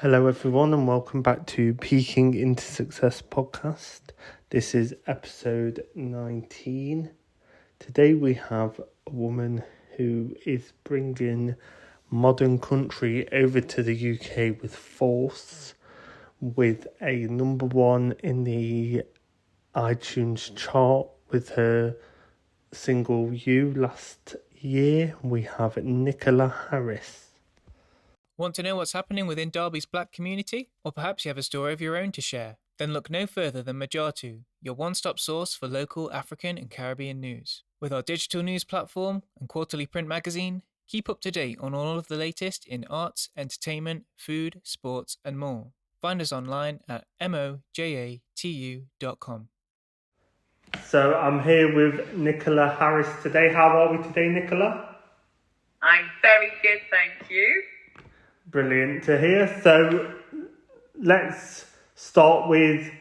Hello everyone and welcome back to Peaking into Success podcast. This is episode 19. Today we have a woman who is bringing modern country over to the UK with force, with a number one in the iTunes chart with her single You last year. We have Nicola Harris. Want to know what's happening within Derby's black community? Or perhaps you have a story of your own to share? Then look no further than Majatu, your one-stop source for local African and Caribbean news. With our digital news platform and quarterly print magazine, keep up to date on all of the latest in arts, entertainment, food, sports and more. Find us online at mojatu.com. So I'm here with Nicola Harris today. How are we today, Nicola? I'm very good, thank you. Brilliant to hear. So let's start with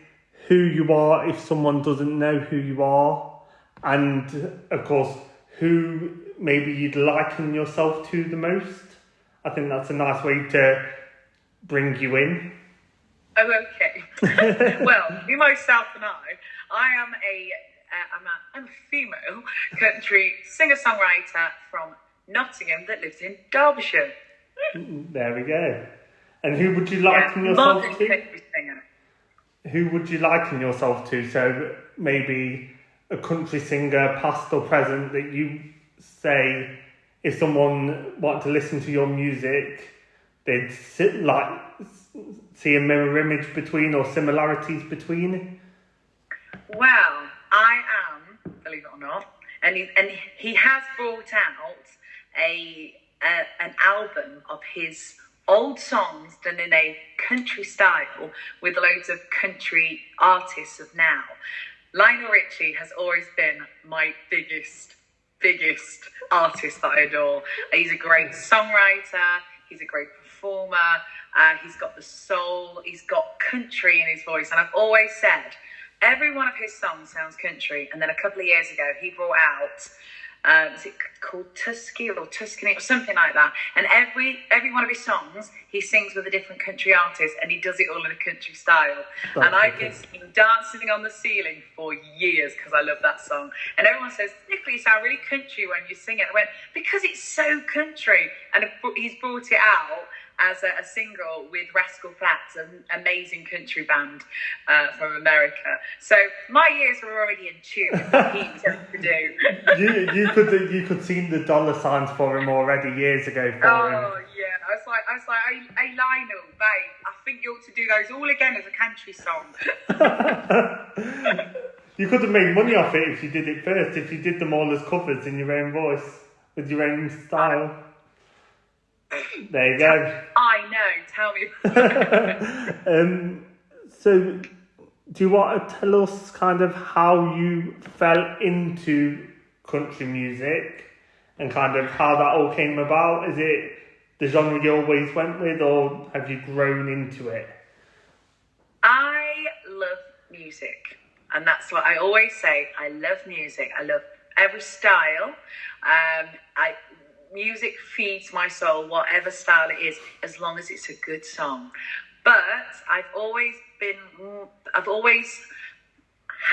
who you are if someone doesn't know who you are, and of course who maybe you'd liken yourself to the most. I think that's a nice way to bring you in. Oh, okay. Well, be myself and I'm a female country singer-songwriter from Nottingham that lives in Derbyshire. There we go. And who would you liken yourself to? Singer. Who would you liken yourself to? So maybe a country singer, past or present, that you say if someone wanted to listen to your music, they'd see a mirror image between or similarities between? Well, I am, believe it or not, and he has brought out an album of his old songs done in a country style with loads of country artists of now. Lionel Richie has always been my biggest artist that I adore. He's a great songwriter, he's a great performer, he's got the soul, he's got country in his voice, and I've always said every one of his songs sounds country. And then a couple of years ago he brought out is it called Tuscany or something like that? And every one of his songs, he sings with a different country artist, and he does it all in a country style. And I've been singing Dancing on the Ceiling for years because I love that song. And everyone says, Nicola, you sound really country when you sing it. I went, because it's so country. And he's brought it out as a single with Rascal Flatts, an amazing country band from America. So my ears were already in tune with what he was going to do. you could see the dollar signs for him already years ago for him. Oh yeah, I was like, hey Lionel, babe, I think you ought to do those all again as a country song. You could have made money off it if you did it first, if you did them all as covers in your own voice, with your own style. There you go. I know, tell me. So, do you want to tell us kind of how you fell into country music and kind of how that all came about? Is it the genre you always went with, or have you grown into it? I love music, and that's what I always say. I love music. I love every style. Music feeds my soul, whatever style it is, as long as it's a good song. But I've always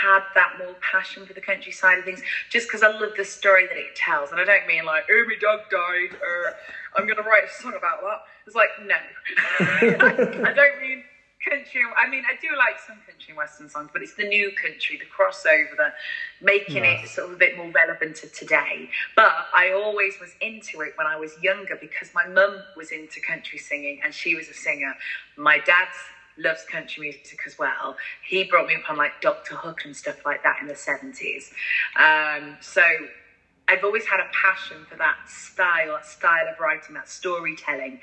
had that more passion for the country side of things, just because I love the story that it tells. And I don't mean like, oh, my dog died, or I'm going to write a song about that. It's like, no. I don't mean country. I mean, I do like some country and western songs, but it's the new country, the crossover, that making it sort of a bit more relevant to today. But I always was into it when I was younger because my mum was into country singing and she was a singer. My dad loves country music as well. He brought me up on like Dr. Hook and stuff like that in the 70s. So I've always had a passion for that style of writing, that storytelling.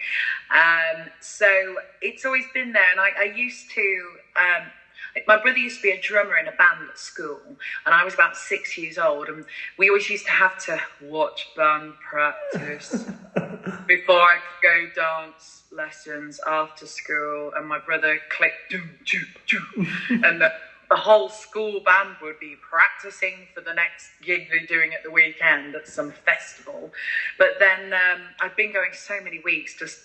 So it's always been there. And I used to, my brother used to be a drummer in a band at school, and I was about 6 years old, and we always used to have to watch band practice before I could go dance lessons after school, and my brother clicked, and the whole school band would be practicing for the next gig they're doing at the weekend at some festival. But then I've been going so many weeks just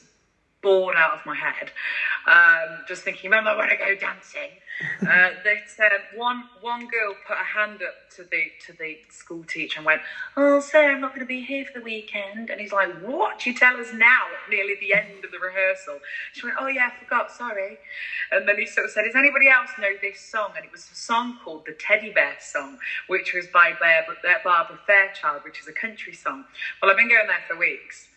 bored out of my head, just thinking, Mum, I want to go dancing. One girl put a hand up to the school teacher and went, "Oh, sir, I'm not going to be here for the weekend." And he's like, "What? You tell us now at nearly the end of the rehearsal?" She went, "Oh yeah, I forgot, sorry." And then he sort of said, "Does anybody else know this song?" And it was a song called the Teddy Bear Song, which was by Barbara Fairchild, which is a country song. Well, I've been going there for weeks.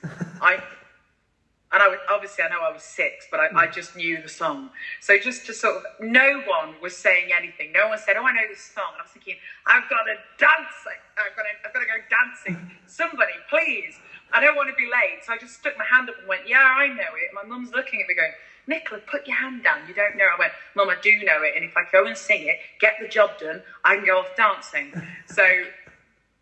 I know I was 6, but I just knew the song. So just to sort of, no one was saying anything. No one said, "Oh, I know this song." And I was thinking, I've got to dance. I've got to go dancing. Somebody, please. I don't want to be late. So I just stuck my hand up and went, "Yeah, I know it." And my mum's looking at me going, "Nicola, put your hand down. You don't know." I went, "Mum, I do know it. And if I go and sing it, get the job done, I can go off dancing." So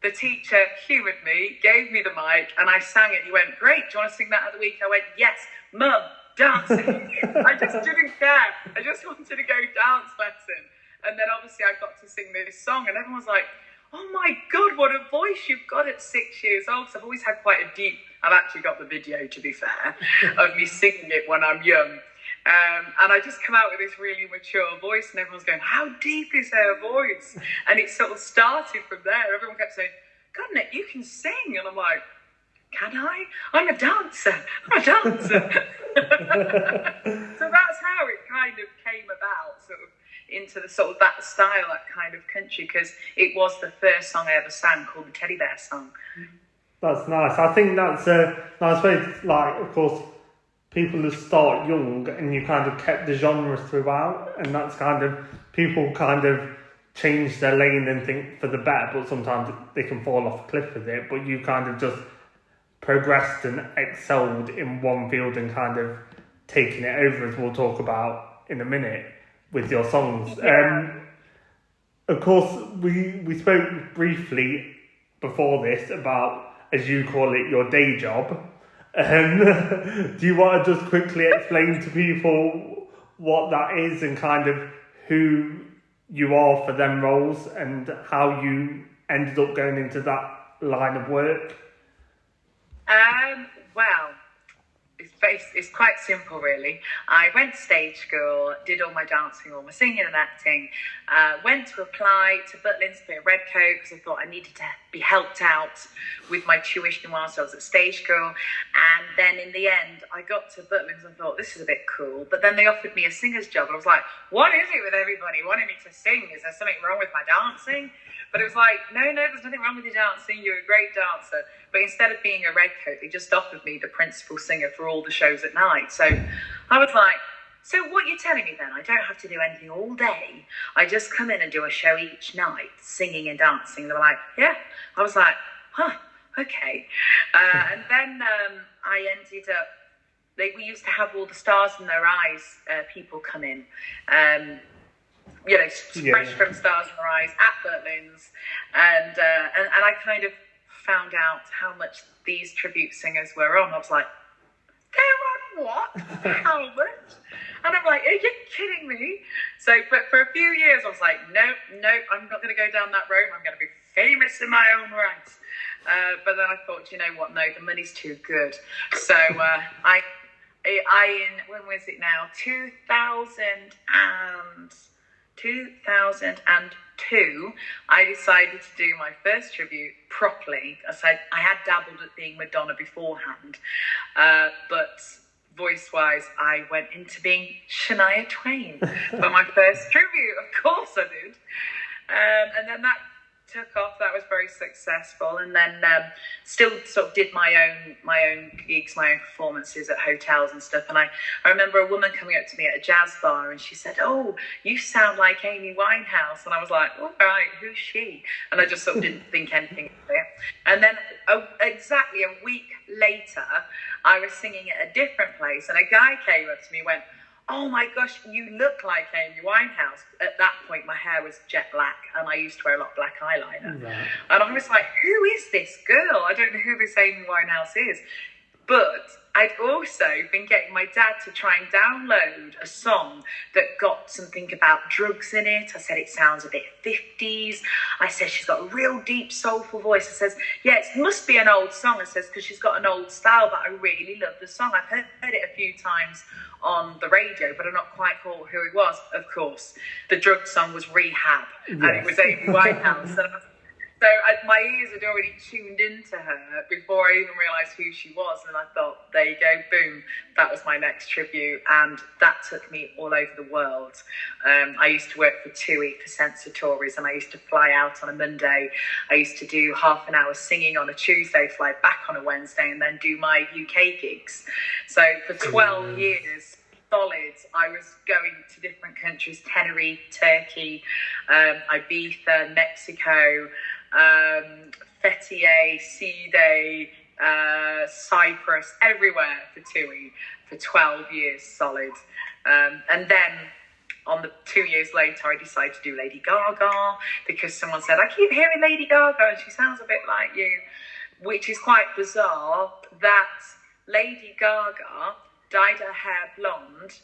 the teacher humoured me, gave me the mic, and I sang it. He went, "Great, do you want to sing that at the week?" I went, "Yes, Mum, dancing." I just didn't care. I just wanted to go dance lesson. And then obviously I got to sing this song, and everyone was like, "Oh my God, what a voice you've got at 6 years old." So I've always had quite a deep, I've actually got the video, to be fair, of me singing it when I'm young. And I just come out with this really mature voice, and everyone's going, "How deep is her voice?" And it sort of started from there. Everyone kept saying, "God, Nick, you can sing." And I'm like, "Can I? I'm a dancer. I'm a dancer." So that's how it kind of came about, sort of into the sort of that style, that kind of country, because it was the first song I ever sang, called the Teddy Bear Song. That's nice. I think that's a nice way to, like, of course, people who start young and you kind of kept the genre throughout, and that's kind of, people kind of change their lane and think for the better, but sometimes they can fall off a cliff with it, but you kind of just progressed and excelled in one field and kind of taken it over, as we'll talk about in a minute with your songs. Yeah. Of course, we spoke briefly before this about, as you call it, your day job. Do you want to just quickly explain to people what that is and kind of who you are for them roles and how you ended up going into that line of work? Well, it's quite simple, really. I went to stage school, did all my dancing, all my singing and acting, went to apply to Butlins for a Redcoat because I thought I needed to be helped out with my tuition whilst I was at stage school. And then in the end, I got to Butlins and thought, this is a bit cool. But then they offered me a singer's job. And I was like, what is it with everybody wanting me to sing? Is there something wrong with my dancing? But it was like, no, there's nothing wrong with your dancing. You're a great dancer. But instead of being a Redcoat, they just offered me the principal singer for all the shows at night. So I was like, so what you're telling me then? I don't have to do anything all day. I just come in and do a show each night, singing and dancing. They were like, yeah. I was like, huh, okay. And then I ended up, we used to have all the stars in their eyes people come in. Fresh from Stars in Their Eyes at Butlins, and I kind of found out how much these tribute singers were on. I was like, they're on what? How much? And I'm like, are you kidding me? So, but for a few years, I was like, nope, I'm not going to go down that road. I'm going to be famous in my own right. But then I thought, you know what? No, the money's too good. So I when was it now? 2002, I decided to do my first tribute properly. I had dabbled at being Madonna beforehand, but voice-wise, I went into being Shania Twain for my first tribute. Of course I did. And then that took off. That was very successful, and then still sort of did my own gigs, my own performances at hotels and stuff. And I remember a woman coming up to me at a jazz bar, and she said, "Oh, you sound like Amy Winehouse." And I was like, "All right, who's she?" And I just sort of didn't think anything of it. And then exactly a week later, I was singing at a different place, and a guy came up to me and went, "Oh my gosh, you look like Amy Winehouse." At that point, my hair was jet black, and I used to wear a lot of black eyeliner. Right. And I was like, who is this girl? I don't know who this Amy Winehouse is. But I'd also been getting my dad to try and download a song that got something about drugs in it. I said, it sounds a bit 50s. I said, she's got a real deep, soulful voice. I says, yeah, it must be an old song. I says, because she's got an old style, but I really love the song. I've heard it a few times on the radio, but I'm not quite sure who it was. Of course, the drug song was Rehab, and it was Amy Winehouse. So my ears had already tuned into her before I even realised who she was. And I thought, there you go, boom, that was my next tribute. And that took me all over the world. I used to work for TUI for Sensatories, and I used to fly out on a Monday. I used to do half an hour singing on a Tuesday, fly back on a Wednesday, and then do my UK gigs. So for 12 years, solid, I was going to different countries: Tenerife, Turkey, Ibiza, Mexico, Fethiye, Sea Cyprus, everywhere for TUI for 12 years solid. And then on the 2 years later, I decided to do Lady Gaga, because someone said, I keep hearing Lady Gaga and she sounds a bit like you, which is quite bizarre that Lady Gaga dyed her hair blonde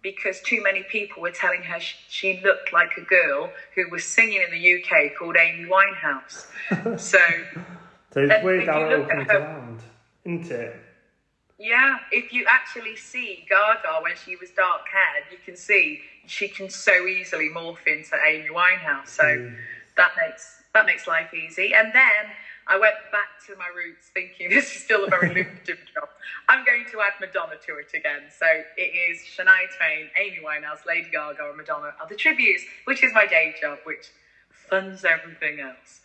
because too many people were telling her she looked like a girl who was singing in the UK called Amy Winehouse. So it's weird how it all comes around, isn't it? Yeah, if you actually see Gaga when she was dark-haired, you can see she can so easily morph into Amy Winehouse. So that makes life easy. And then I went back to my roots thinking this is still a very lucrative job. I'm going to add Madonna to it again. So it is Shania Twain, Amy Winehouse, Lady Gaga and Madonna are the tributes, which is my day job, which funds everything else.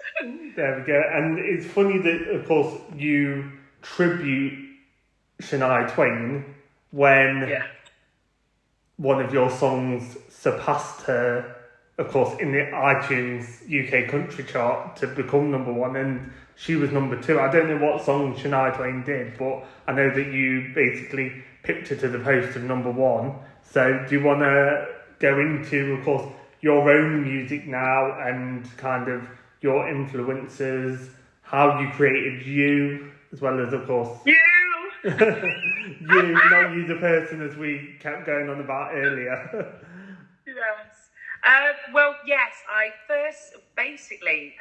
There we go. And it's funny that, of course, you tribute Shania Twain when one of your songs surpassed her, of course, in the iTunes UK country chart to become number one, and she was number two. I don't know what song Shania Twain did, but I know that you basically pipped her to the post of number one. So do you want to go into, of course, your own music now and kind of your influences, how you created you, as well as, of course... You! You, not you the person, as we kept going on about earlier. Yes. Well, yes, I first, basically,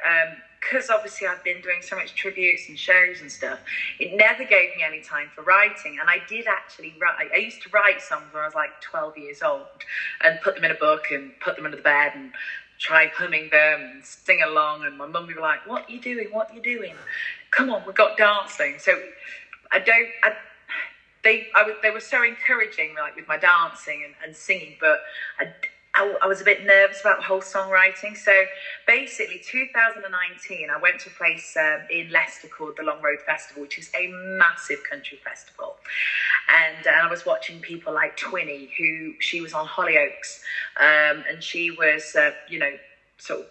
because obviously I've been doing so much tributes and shows and stuff, it never gave me any time for writing. And I did actually write, I used to write songs when I was like 12 years old and put them in a book and put them under the bed and try humming them and sing along. And my mum would be like, what are you doing? What are you doing? Come on, we've got dancing. So they were so encouraging, like with my dancing and singing, but I was a bit nervous about the whole songwriting. So basically 2019, I went to a place in Leicester called the Long Road Festival, which is a massive country festival. And I was watching people like Twinny, she was on Hollyoaks, and she was, sort of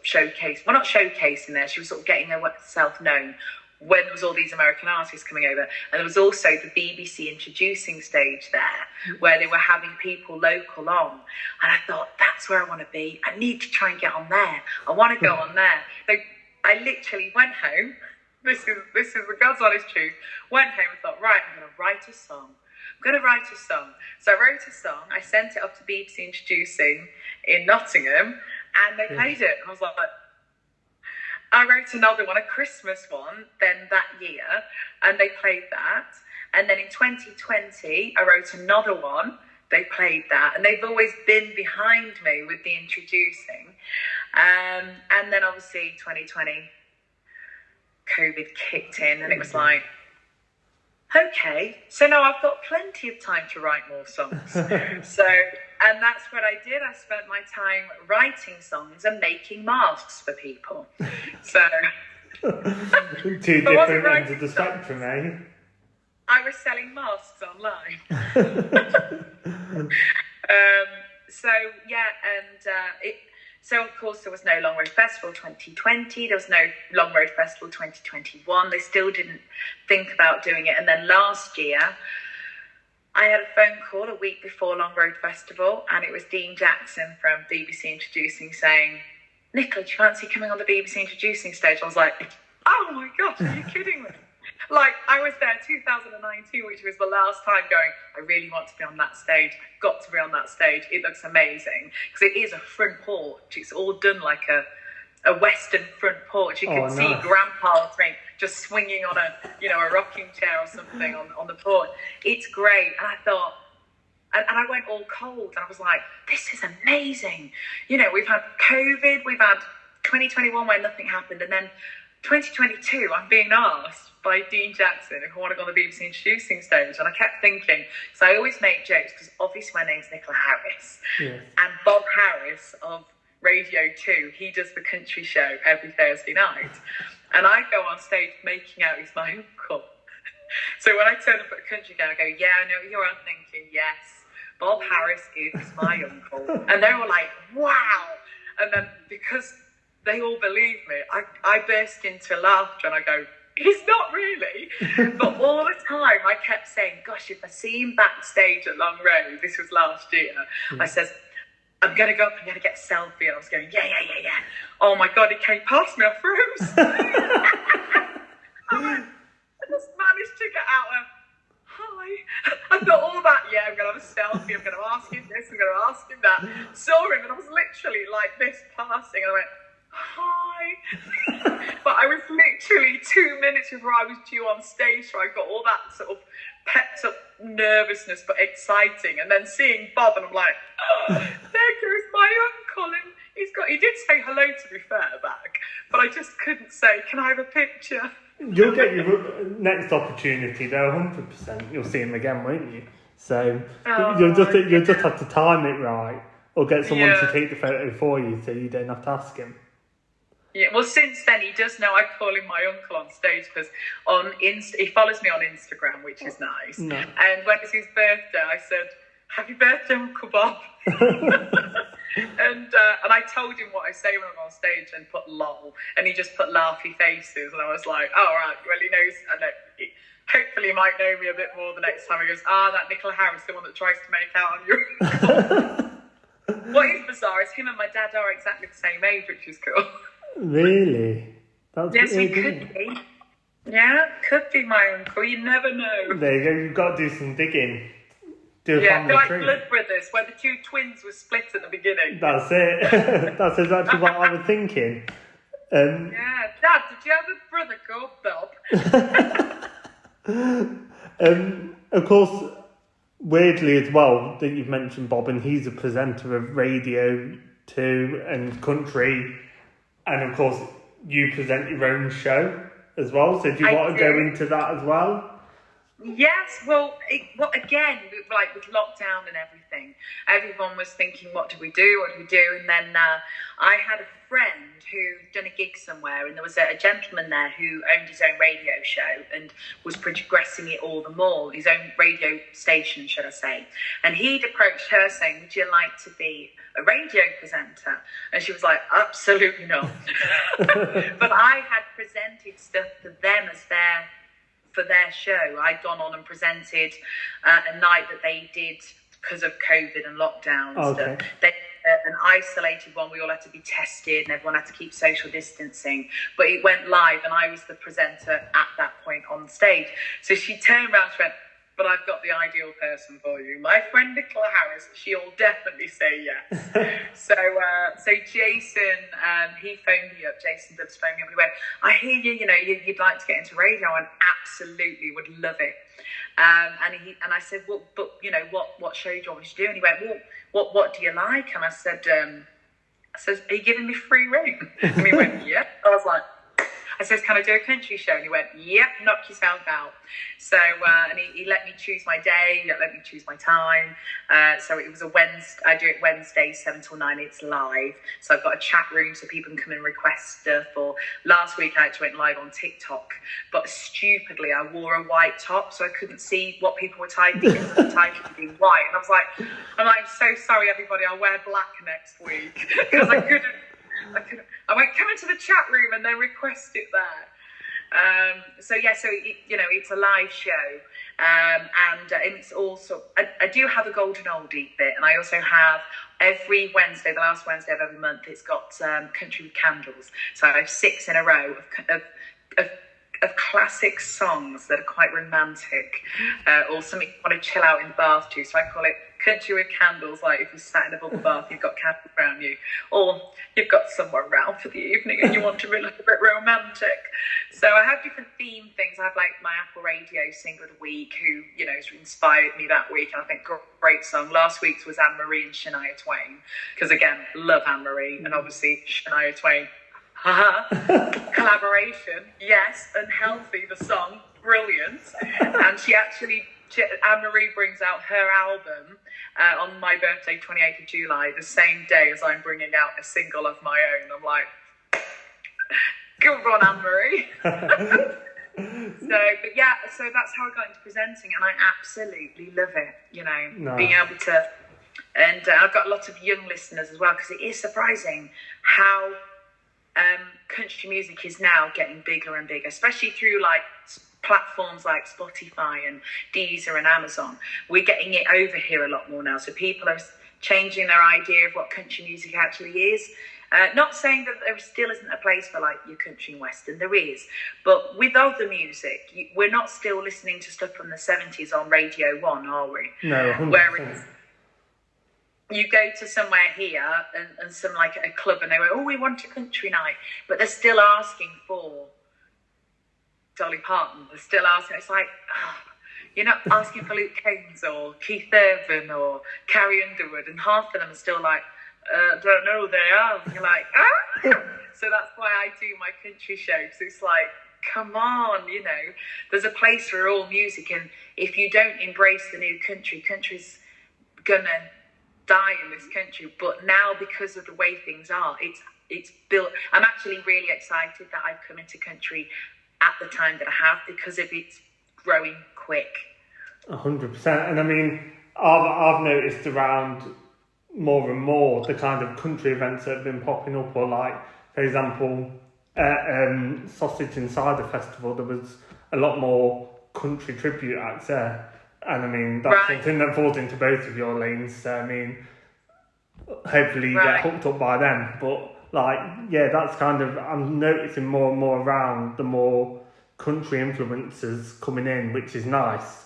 not showcasing there, she was sort of getting herself known when there was all these American artists coming over. And there was also the BBC introducing stage there, where they were having people local on. And I thought, that's where I want to be. I need to try and get on there. I want to go on there. So I literally went home. This is the God's honest truth. Went home and thought, right, I'm going to write a song. So I wrote a song. I sent it up to BBC Introducing in Nottingham, and they played it. And I was like, I wrote another one, a Christmas one, then that year, and they played that. And then in 2020, I wrote another one, they played that. And they've always been behind me with the introducing. And then obviously 2020, COVID kicked in, and it was like, okay, so now I've got plenty of time to write more songs. And that's what I did. I spent my time writing songs and making masks for people. So two different ends of the spectrum, eh? I was selling masks online. So of course there was no Long Road Festival 2020. There was no Long Road Festival 2021. They still didn't think about doing it. And then last year, I had a phone call a week before Long Road Festival, and it was Dean Jackson from BBC Introducing saying, Nicola, do you fancy coming on the BBC Introducing stage? I was like, oh my gosh, are you kidding me? Like, I was there 2019, which was the last time, going, I really want to be on that stage. Got to be on that stage. It looks amazing. Because it is a front porch. It's all done like a Western front porch. You can see Grandpa just swinging on a rocking chair or something on the porch. It's great. And I thought, and I went all cold, and I was like, this is amazing. You know, we've had COVID, we've had 2021 where nothing happened, and then 2022, I'm being asked by Dean Jackson if I want to go on the BBC introducing stage. And I kept thinking, because I always make jokes, because obviously my name's Nicola Harris. Yes. And Bob Harris of Radio 2, he does the country show every Thursday night. And I go on stage making out he's my uncle. So when I turn up at a country show, I go, yeah, I know you're all thinking, yes, Bob Harris is my uncle. And they were like, wow. And then because they all believe me, I burst into laughter and I go, he's not really. But all the time I kept saying, gosh, if I see him backstage at Long Road, this was last year, I says, I'm going to go up, I'm going to get a selfie. And I was going, yeah. Oh my God, he came past me, I froze. I just managed to get out a hi. I thought all that, yeah, I'm going to have a selfie, I'm going to ask him this, I'm going to ask him that. Saw him and I was literally like this passing and I went, hi. But I was literally 2 minutes before I was due on stage, so I got all that sort of pepped up nervousness but exciting, and then seeing Bob and I'm like, oh, there goes my uncle, and he did say hello, to be fair, back, but I just couldn't say, can I have a picture? You'll get your next opportunity though, 100%. You'll see him again, won't you? So you'll just have to time it right, or get someone to take the photo for you, so you don't have to ask him. Yeah, well, since then he does know I call him my uncle on stage, because he follows me on Instagram, which is nice. No. And when it's his birthday, I said, "Happy birthday, Uncle Bob." and I told him what I say when I'm on stage and put lol, and he just put laughy faces, and I was like, "Oh right, well he knows." I know. Hopefully he might know me a bit more the next time. He goes, that Nicola Harris, the one that tries to make out on you. What is bizarre is him and my dad are exactly the same age, which is cool. Really? Yes, he could be. Yeah, could be my uncle. You never know. There you go. You've got to do some digging. Do a family like tree. Blood Brothers, where the two twins were split at the beginning. That's it. That's exactly what I was thinking. Yeah, Dad, did you have a brother called Bob? Of course, weirdly as well, that you've mentioned Bob, and he's a presenter of Radio 2 and Country. And of course, you present your own show as well. So do you want to go into that as well? Yes. Well, again, like with lockdown and everything, everyone was thinking, what do we do? And then I had a friend who'd done a gig somewhere, and there was a gentleman there who owned his own radio show and was progressing it all the more, his own radio station, should I say. And he'd approached her saying, would you like to be a radio presenter? And she was like, absolutely not. But I had presented stuff for them for their show. I'd gone on and presented a night that they did because of COVID and lockdown and stuff. They an isolated one, we all had to be tested and everyone had to keep social distancing, but it went live and I was the presenter at that point on stage. So she turned around and she went, but I've got the ideal person for you, my friend Nicola Harris. She'll definitely say yes. So Jason, he phoned me up. Jason Dubs phoned me up and he went, I hear you'd like to get into radio. And absolutely would love it. And I said, well, but what show do you want me to do? And he went, well, what do you like? And I said, are you giving me free rein? And he went, yeah. I was like, I says, can I do a country show? And he went, yep, knock yourself out. So, and he let me choose my day, he let me choose my time. So it was a Wednesday, I do it Wednesday, 7 till 9, it's live. So I've got a chat room so people can come and request stuff. Or last week I actually went live on TikTok, but stupidly I wore a white top so I couldn't see what people were typing. The typing being white. And I was like, I'm so sorry everybody, I'll wear black next week. Because I couldn't. I went, come into the chat room and then request it there. So it's a live show. And it's also, I do have a golden oldie bit, and I also have every Wednesday, the last Wednesday of every month, it's got Country with Candles. So I have 6 in a row of of classic songs that are quite romantic, or something you want to chill out in the bath to. So I call it Country with Candles. Like if you sat in a bubble bath, you've got candles around you, or you've got someone around for the evening and you want to be a little bit romantic. So I have different theme things. I have like my Apple Radio single of the week, who, you know, has inspired me that week, and I think great song. Last week's was Anne Marie and Shania Twain, because again, love Anne Marie, and obviously Shania Twain. Collaboration, yes, and healthy, the song, brilliant. And Anne Marie brings out her album on my birthday, 28th of July, the same day as I'm bringing out a single of my own. I'm like, good on, Anne Marie. So that's how I got into presenting, and I absolutely love it, you know, No. being able to, and I've got lots of young listeners as well, because it is surprising how country music is now getting bigger and bigger, especially through like platforms like Spotify and Deezer and Amazon. We're getting it over here a lot more now, so people are changing their idea of what country music actually is. Not saying that there still isn't a place for like your country and western, there is, but with other music, we're not still listening to stuff from the 70s on Radio 1, are we? No, 100%. Whereas you go to somewhere here and some like a club, and they go, oh, we want a country night, but they're still asking for Dolly Parton. They're still asking. It's like, you're not asking for Luke Combs or Keith Urban or Carrie Underwood, and half of them are still like, don't know who they are. And you're like, So that's why I do my country show, because it's like, come on, you know, there's a place for all music, and if you don't embrace the new country's gonna die in this country. But now, because of the way things are, it's built. I'm actually really excited that I've come into country at the time that I have, because of it's growing quick. 100%. And I mean, I've noticed around more and more the kind of country events that have been popping up, or like, for example, Sausage and Cider Festival, there was a lot more country tribute acts there. And I mean, that's something that falls into both of your lanes. So, I mean, hopefully you get hooked up by them. But, like, yeah, that's kind of, I'm noticing more and more around the more country influences coming in, which is nice.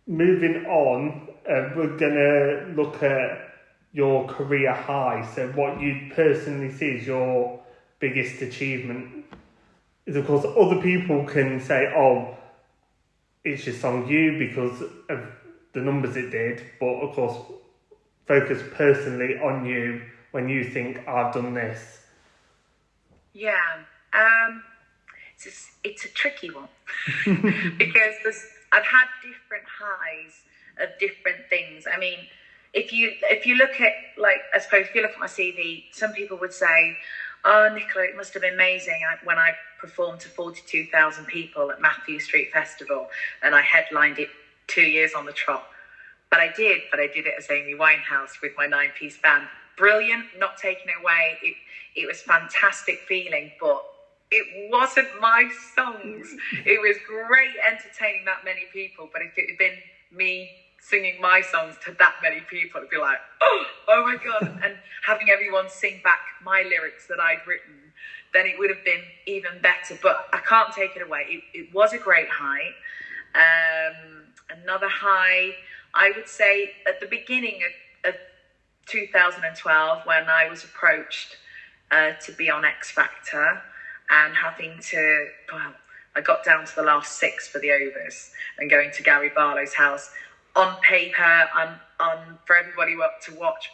Moving on, we're going to look at your career high. So what you personally see as your biggest achievement is, of course, other people can say, oh, it's just on you because of the numbers it did, but of course focus personally on you when you think, I've done this. Yeah, it's a tricky one because I've had different highs of different things. I mean, if you look at, like, I suppose if you look at my CV, some people would say, oh, Nicola, it must have been amazing when I performed to 42,000 people at Matthew Street Festival, and I headlined it 2 years on the trot. But I did it as Amy Winehouse with my 9-piece band. Brilliant, not taking it away. It was fantastic feeling, but it wasn't my songs. It was great entertaining that many people, but if it had been me singing my songs to that many people, it'd be like, oh my God, and having everyone sing back my lyrics that I'd written, then it would have been even better. But I can't take it away. It was a great high. Another high, I would say, at the beginning of 2012, when I was approached to be on X Factor, and having to, I got down to the last 6 for the overs, and going to Gary Barlow's house. On paper, for everybody to watch,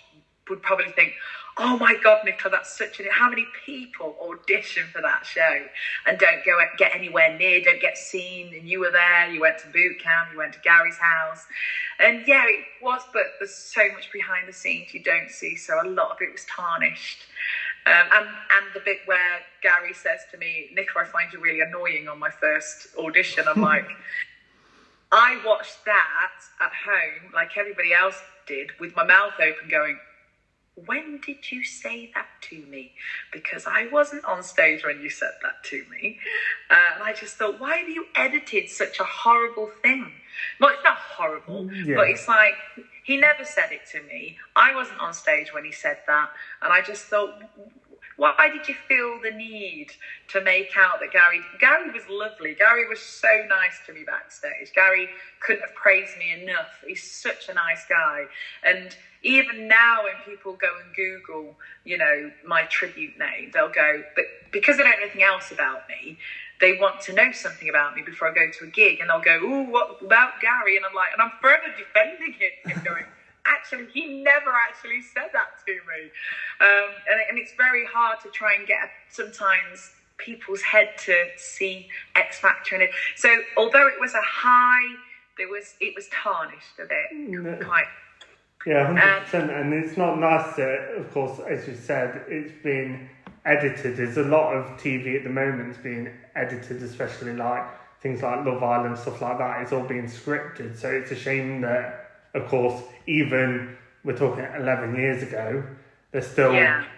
would probably think, oh my God, Nicola, that's how many people audition for that show and don't get anywhere near, don't get seen, and you were there, you went to boot camp, you went to Gary's house, and yeah, it was, but there's so much behind the scenes you don't see, so a lot of it was tarnished. And the bit where Gary says to me, Nicola, I find you really annoying on my first audition, I'm like, I watched that at home, like everybody else did, with my mouth open going, when did you say that to me? Because I wasn't on stage when you said that to me. And I just thought, why have you edited such a horrible thing? Well, it's not horrible, but it's like, he never said it to me. I wasn't on stage when he said that. And I just thought, Why did you feel the need to make out that Gary was lovely. Gary was so nice to me backstage. Gary couldn't have praised me enough. He's such a nice guy. And even now when people go and Google, you know, my tribute name, they'll go, but because they don't know anything else about me, they want to know something about me before I go to a gig, and they'll go, "Oh, what about Gary?" And I'm like, and I'm forever defending him, going, actually, he never actually said that to me. And it's very hard to try and get sometimes people's head to see X Factor in it. So although it was a high, it was tarnished a bit. Quite. Yeah, 100%. And it's not nice that, of course, as you said, it's been edited. There's a lot of TV at the moment that's being edited, especially like things like Love Island, stuff like that. It's all being scripted. So it's a shame that, of course, even we're talking 11 years ago, they're still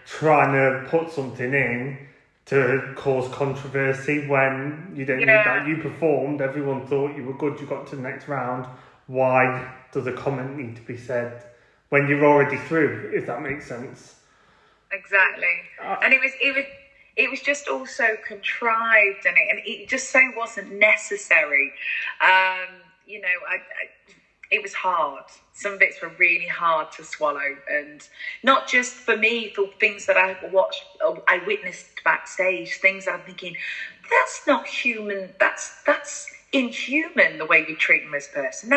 trying to put something in to cause controversy when you don't need that. You performed, everyone thought you were good, you got to the next round. Why does a comment need to be said when you're already through, if that makes sense? Exactly. And it was just all so contrived, and it just so wasn't necessary. You know, it was hard. Some bits were really hard to swallow, and not just for me, for things that I watched, I witnessed backstage, things that I'm thinking, that's not human. That's inhuman, the way you treat this person.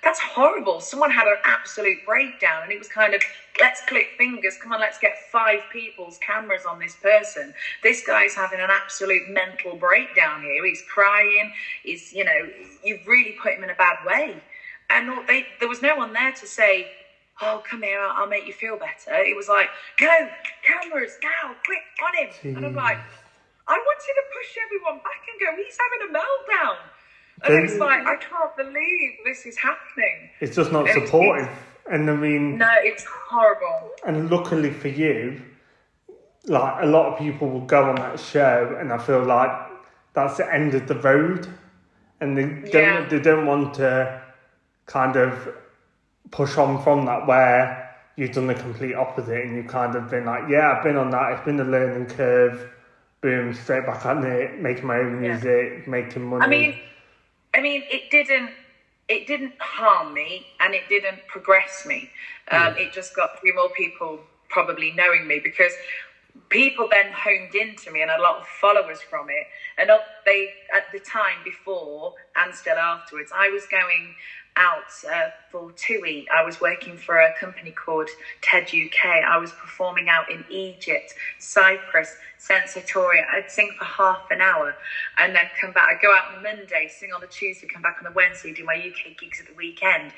That's horrible. Someone had an absolute breakdown, and it was kind of, let's click fingers, come on, let's get 5 people's cameras on this person. This guy's having an absolute mental breakdown here. He's crying. He's, you know, you've really put him in a bad way. And there was no one there to say, "Oh, come here, I'll make you feel better." It was like, "Go, cameras, now, quick, on him." Jeez. And I'm like, I wanted to push everyone back and go, he's having a meltdown. And it's like, I can't believe this is happening. It's just not supportive. And I mean... No, it's horrible. And luckily for you, like, a lot of people will go on that show, and I feel like that's the end of the road. And they don't want to kind of push on from that, where you've done the complete opposite, and you've kind of been like, yeah, I've been on that, it's been a learning curve, boom, straight back on it, making my own music, making money. I mean, it didn't harm me, and it didn't progress me. It just got a few more people probably knowing me, because people then honed into me, and a lot of followers from it. And they, at the time before and still afterwards, I was going out for TUI. I was working for a company called TED UK. I was performing out in Egypt, Cyprus, Sensatoria. I'd sing for half an hour and then come back. I'd go out on the Monday, sing on the Tuesday, come back on the Wednesday, do my UK gigs at the weekend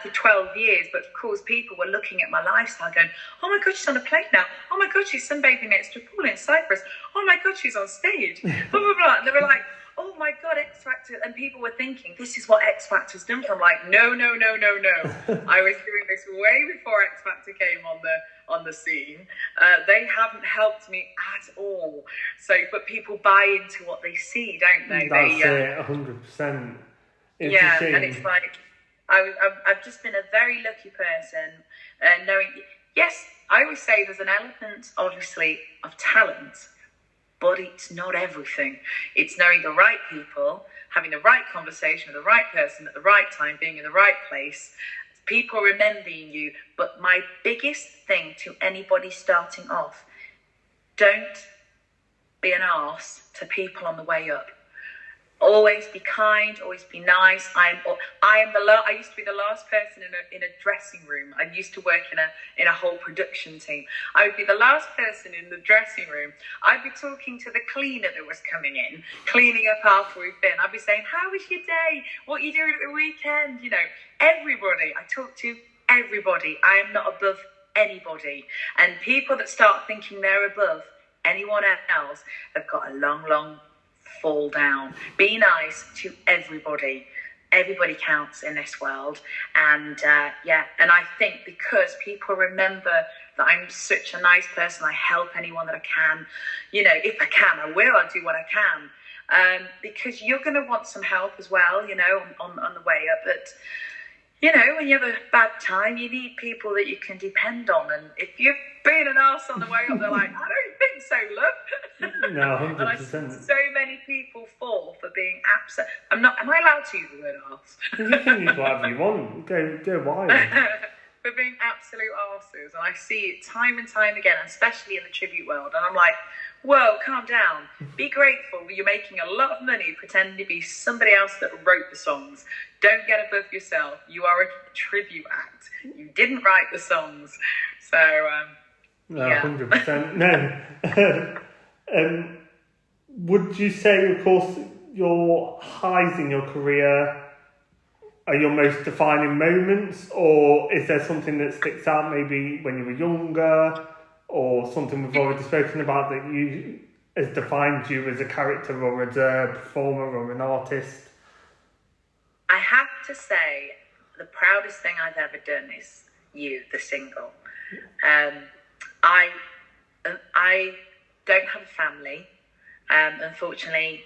for 12 years. But of course, people were looking at my lifestyle going, "Oh my God, she's on a plane now. Oh my God, she's sunbathing next to a pool in Cyprus. Oh my God, she's on stage." Blah, blah, blah. And they were like, "Oh my God, X Factor." And people were thinking, this is what X Factor's done. I'm like, no. I was doing this way before X Factor came on the scene. They haven't helped me at all. So, but people buy into what they see, don't they? That's it, 100%. It's and it's like, I've just been a very lucky person, knowing, yes, I always say there's an element, obviously, of talent, but it's not everything. It's knowing the right people, having the right conversation with the right person at the right time, being in the right place, people remembering you. But my biggest thing to anybody starting off, don't be an arse to people on the way up. Always be kind, always be nice. I used to be the last person in a dressing room. I used to work in a whole production team. I would be the last person in the dressing room. I'd be talking to the cleaner that was coming in, cleaning up after we've been. I'd be saying, "How was your day? What are you doing at the weekend?" You know, everybody. I talk to everybody. I am not above anybody. And people that start thinking they're above anyone else have got a long fall down. Be nice to everybody. Everybody counts in this world. And and I think because people remember that I'm such a nice person, I help anyone that I can. You know, if I can, I will. I'll do what I can. Because you're going to want some help as well, you know, on the way up. But, you know, when you have a bad time, you need people that you can depend on. And if you're being an arse on the way up, they're like, "I don't think think so, love. No, 100%. And I see so many people fall for being absent. Am I allowed to use the word arse? You can use whatever you want. Go wild. For being absolute arses. And I see it time and time again, especially in the tribute world. And I'm like, whoa, calm down. Be grateful. You're making a lot of money pretending to be somebody else that wrote the songs. Don't get above yourself. You are a tribute act. You didn't write the songs. So, No, yeah. 100%. No. Would you say, of course, your highs in your career are your most defining moments, or is there something that sticks out maybe when you were younger, or something we've already spoken about that you has defined you as a character or as a performer or an artist? I have to say, the proudest thing I've ever done is You, the single. I don't have a family. Unfortunately,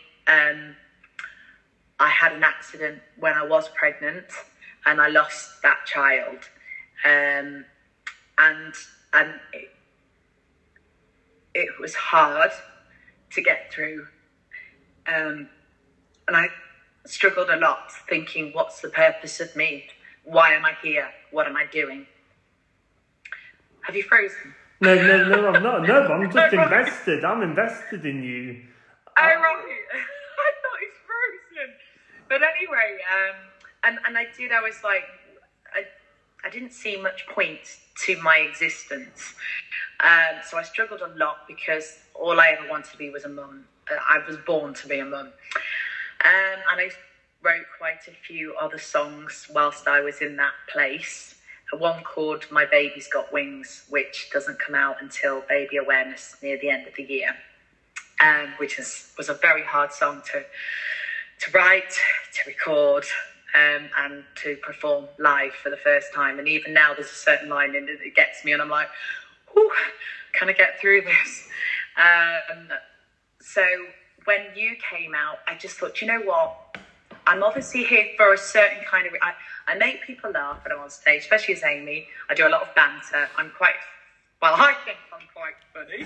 I had an accident when I was pregnant, and I lost that child. And it was hard to get through. And I struggled a lot thinking, what's the purpose of me? Why am I here? What am I doing? Have you frozen? No, I'm not. No, I'm just invested. I'm invested in you. Oh, right. I thought he's frozen. But anyway, I was like, I didn't see much point to my existence. So I struggled a lot because all I ever wanted to be was a mum. I was born to be a mum. And I wrote quite a few other songs whilst I was in that place. One called My Baby's Got Wings, which doesn't come out until Baby Awareness near the end of the year, which was a very hard song to write, to record, and to perform live for the first time. And even now there's a certain line in it that gets me, and I'm like, whew, can I get through this? So when You came out, I just thought, you know what? I'm obviously here for a certain kind of... I make people laugh when I'm on stage, especially as Amy. I do a lot of banter. I think I'm quite funny.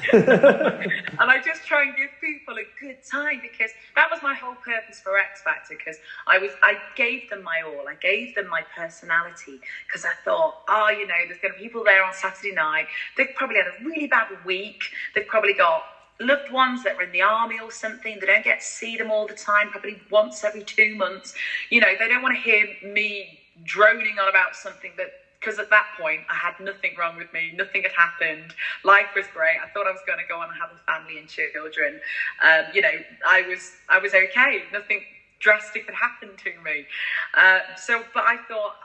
And I just try and give people a good time, because that was my whole purpose for X Factor, because I gave them my all. I gave them my personality, because I thought, there's going to be people there on Saturday night. They've probably had a really bad week. They've probably got loved ones that are in the army or something. They don't get to see them all the time, probably once every 2 months. They don't want to hear me droning on about something because at that point I had nothing wrong with me, nothing had happened, life was great. I thought I was going to go on and have a family and children. I was okay, nothing drastic had happened to me. But I thought,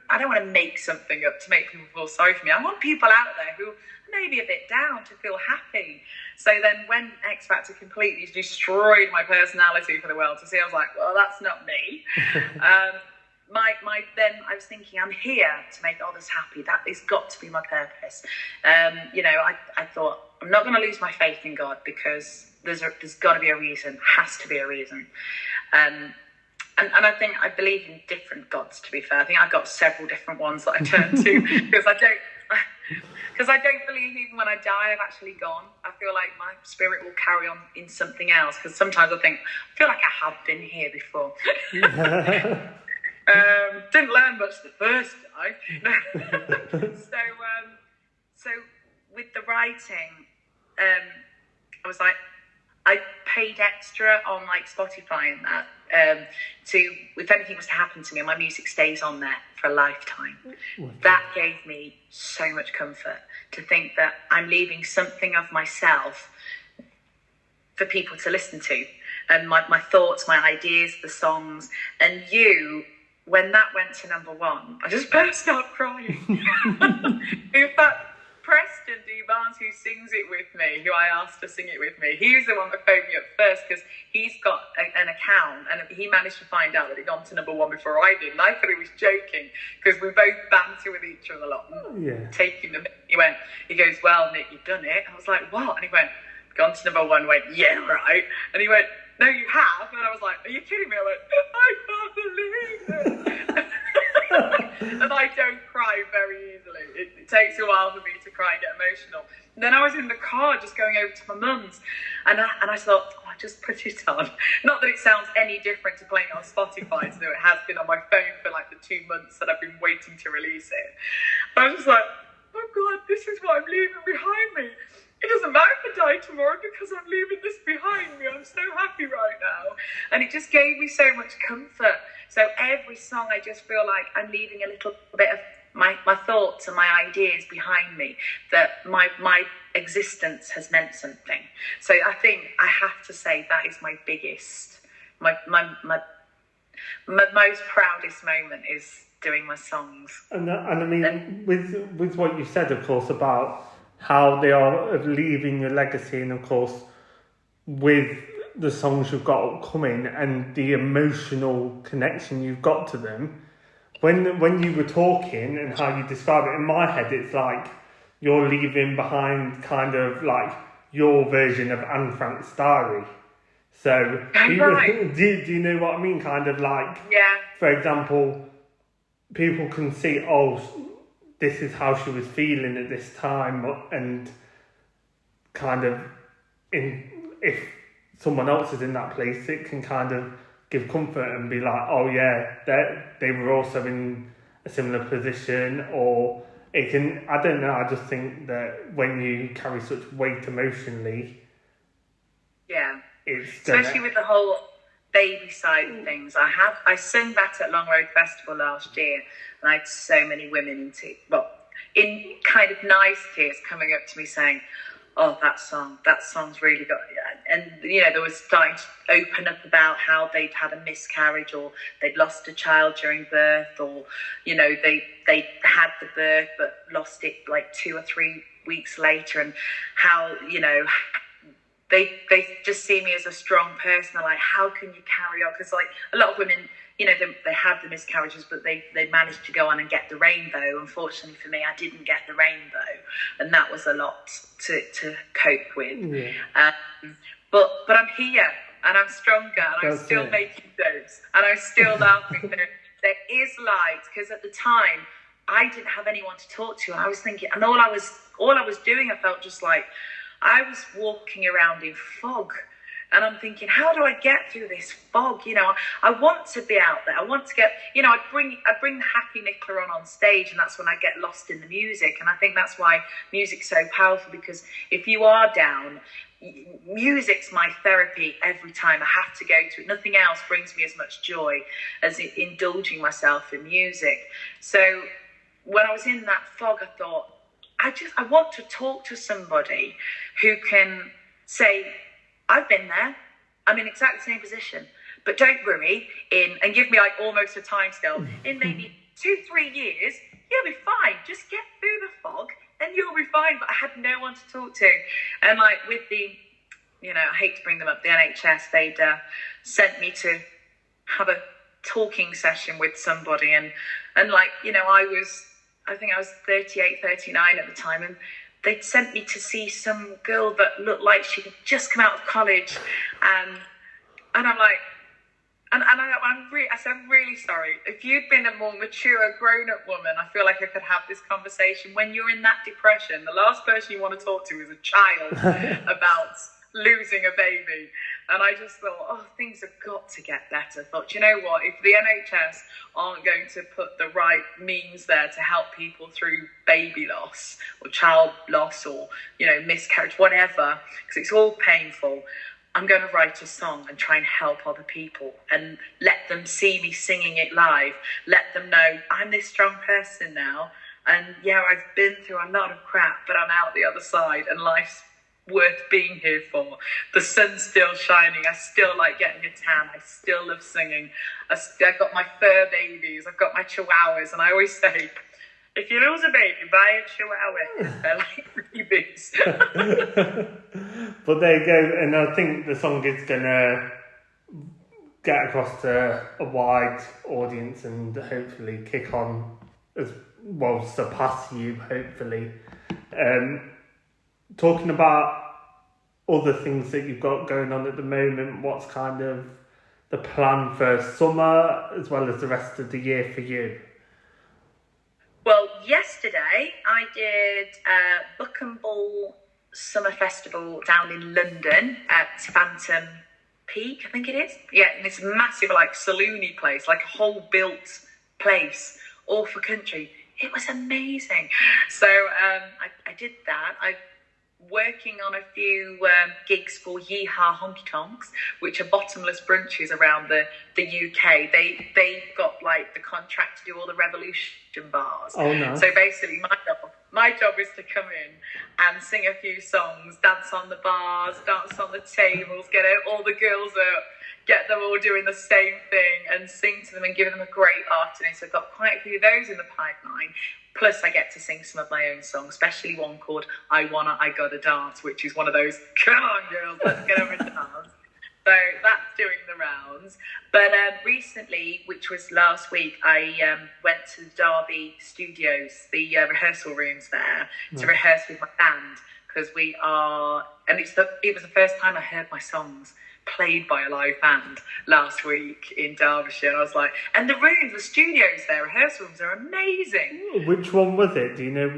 I don't want to make something up to make people feel sorry for me. I want people out there who may be a bit down to feel happy. So then when X Factor completely destroyed my personality for the world to see, I was like, well, that's not me. Then I was thinking, I'm here to make others happy. That has got to be my purpose. I thought, I'm not going to lose my faith in God, because there's got to be a reason, has to be a reason. And I believe in different gods, to be fair. I think I've got several different ones that I turn to, because I don't believe even when I die I've actually gone. I feel like my spirit will carry on in something else, because sometimes I feel like I have been here before. Didn't learn much the first time. So with the writing, I was like, I paid extra on like Spotify and that, if anything was to happen to me, my music stays on there for a lifetime. That gave me so much comfort to think that I'm leaving something of myself for people to listen to, and my thoughts, my ideas, the songs. And You, when that went to number 1, I just burst out crying. In fact, Preston D. Barnes, who sings it with me, who I asked to sing it with me, he was the one that phoned me up first, because he's got an account, and he managed to find out that it gone to number 1 before I did. And I thought he was joking, because we both banter with each other a lot. Taking the he goes, well, Nick, you've done it. I was like, what? And he went, gone to number 1. I went, yeah, right. And he went, no, you have. And I was like, are you kidding me? I went, I can't believe it. And I don't cry very easily. It takes a while for me to cry. cry and get emotional. And then I was in the car just going over to my mum's, and I thought, oh, I just put it on. Not that it sounds any different to playing it on Spotify, so it has been on my phone for like the 2 months that I've been waiting to release it. But I was just like, oh God, this is what I'm leaving behind me. It doesn't matter if I die tomorrow because I'm leaving this behind me. I'm so happy right now. And it just gave me so much comfort. So every song, I just feel like I'm leaving a little bit of my thoughts and my ideas behind me, that my existence has meant something. So I think I have to say that is my biggest, my most proudest moment is doing my songs. And I mean, with what you said, of course, about how they are leaving a legacy, and of course, with the songs you've got upcoming and the emotional connection you've got to them, when you were talking and how you describe it, in my head, it's like you're leaving behind kind of like your version of Anne Frank's diary. So, do you know what I mean? Kind of like, yeah. For example, people can see, oh, this is how she was feeling at this time, and kind of, if someone else is in that place, it can kind of give comfort and be like, oh yeah, they were also in a similar position, or it can, I don't know, I just think that when you carry such weight emotionally, yeah, it's especially with the whole baby side of things. I sang that at Long Road Festival last year, and I had so many women in kind of nice tears coming up to me saying, oh, that song's really got, and they were starting to open up about how they'd had a miscarriage, or they'd lost a child during birth, or they had the birth but lost it like 2 or 3 weeks later, and how they just see me as a strong person. They're like, how can you carry on? Because like a lot of women, they have the miscarriages, but they managed to go on and get the rainbow. Unfortunately for me, I didn't get the rainbow, and that was a lot to cope with. Yeah. But I'm here, and I'm stronger, and I'm still making jokes, and I'm still laughing. There is light, because at the time I didn't have anyone to talk to, and I was thinking, and all I was doing, I felt just like I was walking around in fog. And I'm thinking, how do I get through this fog? I want to be out there. I want to get, I bring the happy Nicola on stage, and that's when I get lost in the music. And I think that's why music's so powerful, because if you are down, music's my therapy every time. I have to go to it. Nothing else brings me as much joy as indulging myself in music. So when I was in that fog, I thought, I want to talk to somebody who can say, I've been there. I'm in exactly the same position. But don't worry, and give me like almost a time scale. In maybe 2-3 years, you'll be fine. Just get through the fog and you'll be fine. But I had no one to talk to. And like with the, I hate to bring them up, the NHS, they'd sent me to have a talking session with somebody. And like, I think I was 38, 39 at the time. And they'd sent me to see some girl that looked like she had just come out of college, and I'm like, I said, I'm really sorry. If you'd been a more mature, grown-up woman, I feel like I could have this conversation. When you're in that depression, the last person you want to talk to is a child about losing a baby. And I just thought, oh, things have got to get better. I thought, you know what, if the NHS aren't going to put the right means there to help people through baby loss or child loss or, miscarriage, whatever, because it's all painful, I'm going to write a song and try and help other people and let them see me singing it live. Let them know I'm this strong person now. And yeah, I've been through a lot of crap, but I'm out the other side, and life's worth being here for. The sun's still shining. I still like getting a tan. I still love singing. I've got my fur babies. I've got my chihuahuas. And I always say, if you lose a baby, buy a chihuahua. They're like babies. But there you go. And I think the song is going to get across to a wide audience and hopefully kick on as well, surpass you, hopefully. Talking about other things that you've got going on at the moment, what's kind of the plan for summer as well as the rest of the year for you? Well, yesterday I did Book and Ball Summer Festival down in London at Phantom Peak, I think it is. Yeah, and it's a massive, like, saloony place, like a whole built place, all for country. It was amazing. So I did that. I'm working on a few gigs for Yeehaw Honky Tonks, which are bottomless brunches around the UK. They've got, like, the contract to do all the Revolution bars. Oh, no. So basically, my job is to come in and sing a few songs, dance on the bars, dance on the tables, get all the girls up, get them all doing the same thing and sing to them and give them a great afternoon. So I've got quite a few of those in the pipeline. Plus I get to sing some of my own songs, especially one called I Gotta Dance, which is one of those, come on girls, let's get over and dance. So that's doing the rounds. But recently, which was last week, I went to Derby Studios, the rehearsal rooms there, to rehearse with my band, because it was the first time I heard my songs played by a live band last week in Derbyshire. And I was like, and the studios there, rehearsal rooms are amazing. Which one was it? Do you know?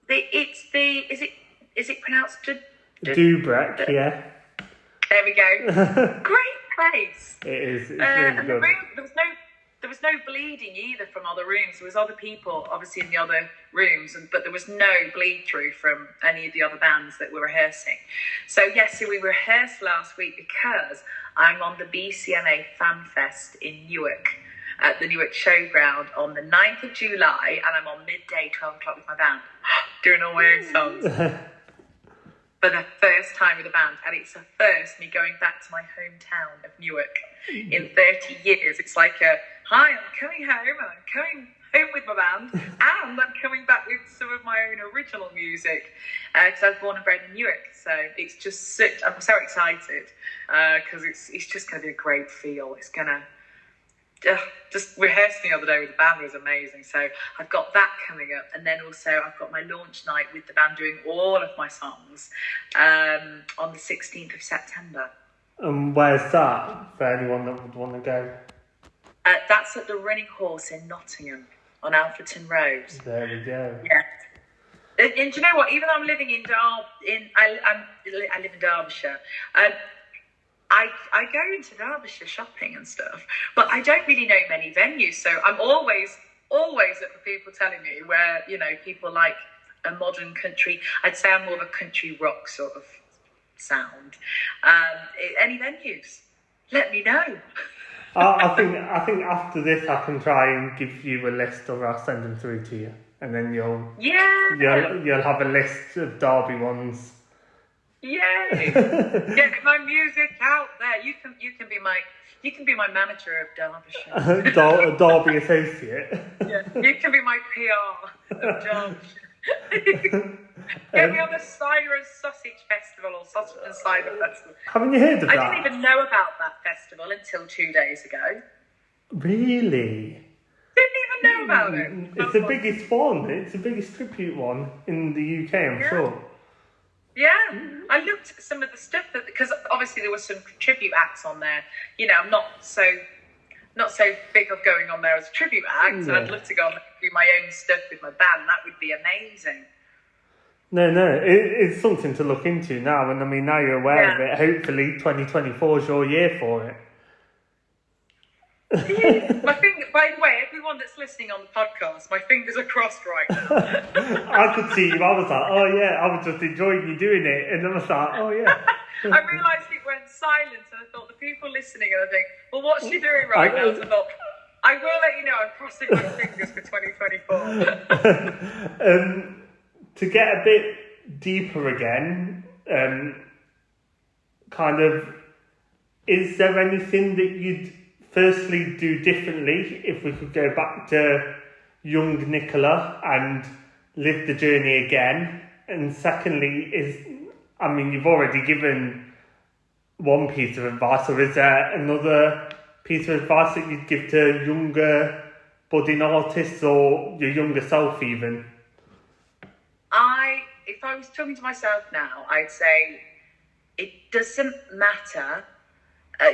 Is it pronounced Dubrek, yeah. There we go. Great place. It is. It's really and good. there was no bleeding either from other rooms. There was other people, obviously, in the other rooms, but there was no bleed through from any of the other bands that were rehearsing. So we rehearsed last week because I'm on the BCMA Fan Fest in Newark, at the Newark Showground on the 9th of July, and I'm on midday, 12 o'clock with my band, doing all my own songs. For the first time with a band, and it's the first me going back to my hometown of Newark in 30 years. It's like hi, I'm coming home, and I'm coming home with my band, and I'm coming back with some of my own original music, because I was born and bred in Newark. So it's just I'm so excited, because it's just going to be a great feel. It's going to just rehearsing the other day with the band was amazing. So I've got that coming up, and then also I've got my launch night with the band doing all of my songs on the 16th of September. And where's that for anyone that would want to go? That's at the Running Horse in Nottingham on Alfreton Road. There we go. Yeah. And do you know what? Even though I'm living I live in Derbyshire. I go into Derbyshire shopping and stuff, but I don't really know many venues. So I'm always at the people telling me where, people like a modern country. I'd say I'm more of a country rock sort of sound. Any venues, let me know. I think after this I can try and give you a list, or I'll send them through to you, and then you'll have a list of Derby ones. Yay! Get my music out there. You can be my manager of Derbyshire. Derby associate. Yeah, you can be my PR of Derbyshire. Get me on the Cider and Sausage Festival, or Sausage and Cider Festival. Haven't you heard of that? I didn't even know about that festival until 2 days ago. Really? Didn't even know about it. It's the biggest one. It's the biggest tribute one in the UK, I'm sure. Yeah, I looked at some of the stuff because obviously there were some tribute acts on there. I'm not so big of going on there as a tribute act, and I'd love to go on and do my own stuff with my band. That would be amazing. No, it's something to look into now, and I mean, now you're aware of it. Hopefully 2024 is your year for it. By the way, everyone that's listening on the podcast, my fingers are crossed right now. I could see you. I was like, oh yeah, I was just enjoying you doing it, and then I was like, oh yeah. I realised it went silent, and I thought the people listening are thinking, well, what's she doing right now? So I thought, I will let you know I'm crossing my fingers for 2024. To get a bit deeper again, is there anything that you'd firstly do differently if we could go back to young Nicola and live the journey again? And secondly, you've already given one piece of advice, or is there another piece of advice that you'd give to younger budding artists, or your younger self even? If I was talking to myself now, I'd say it doesn't matter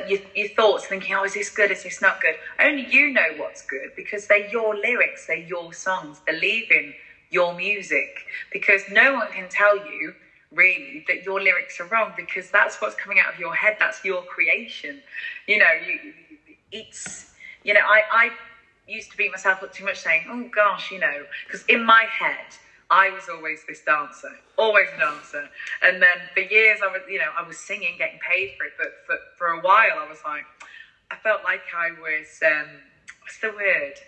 your thoughts, thinking, oh, is this good, is this not good? Only you know what's good, because they're your lyrics, they're your songs. Believe in your music, because no one can tell you really that your lyrics are wrong, because that's what's coming out of your head. That's your creation. I used to beat myself up too much, saying, oh gosh, because in my head I was always this dancer, always a dancer. And then for years I was singing, getting paid for it, but for a while I was like, I felt like I was what's the word,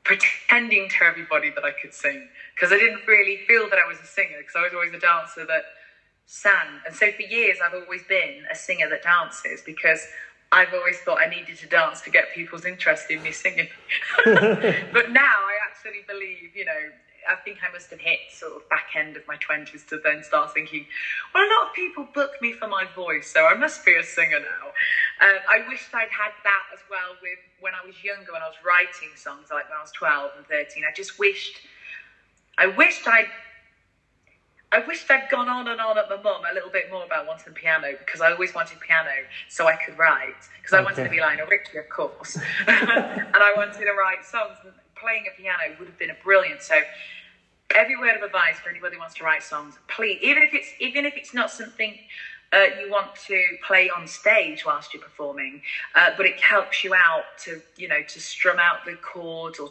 pretending to everybody that I could sing, because I didn't really feel that I was a singer, because I was always a dancer that sang. And so for years I've always been a singer that dances, because I've always thought I needed to dance to get people's interest in me singing. But now I actually believe, I think I must have hit sort of back end of my 20s to then start thinking, well, a lot of people book me for my voice, so I must be a singer now. I wished I'd had that as well with when I was younger, when I was writing songs, like when I was 12 and 13. I wished I'd gone on and on at my mum a little bit more about wanting piano, because I always wanted piano so I could write, because I wanted to be Lionel Richie, of course. And I wanted to write songs, and playing a piano would have been brilliant. So every word of advice for anybody who wants to write songs, please, even if it's not something you want to play on stage whilst you're performing, but it helps you out to strum out the chords, or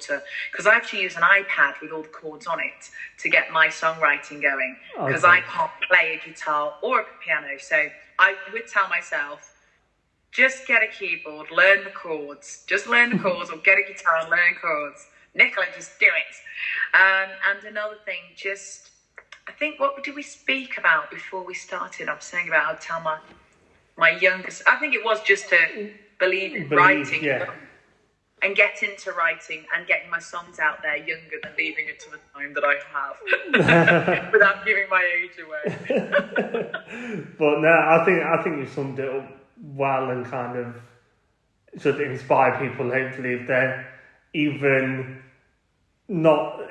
because I have to use an iPad with all the chords on it to get my songwriting going, because I can't play a guitar or a piano. So I would tell myself, just get a keyboard, learn the chords, or get a guitar and learn chords. Nicola, just do it. And another thing, I think, what did we speak about before we started? I was saying about I'd tell my youngest, I think it was just to believe in writing, and get into writing and getting my songs out there younger than leaving it to the time that I have, without giving my age away. But no, I think you summed it up well, and kind of should inspire people, hopefully, if they're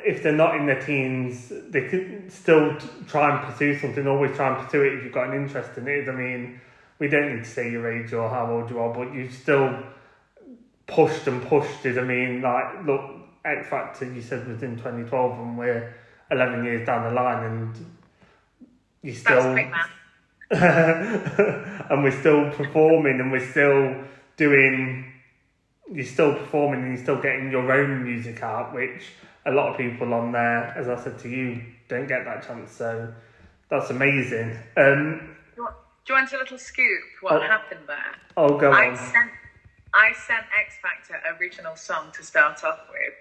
if they're not in their teens, they can still try and pursue something. Always try and pursue it if you've got an interest in it. I mean, we don't need to say your age or how old you are, but you still pushed it. I mean, like, look, X Factor, you said, was in 2012, and we're 11 years down the line, and you still... That's quick, man. And we're still performing, and we're still doing... You're still performing, and you're still getting your own music out, which a lot of people on there, as I said to you, don't get that chance. So that's amazing. Do you want a little scoop? What happened there? Oh, go on. I sent X Factor original song to start off with.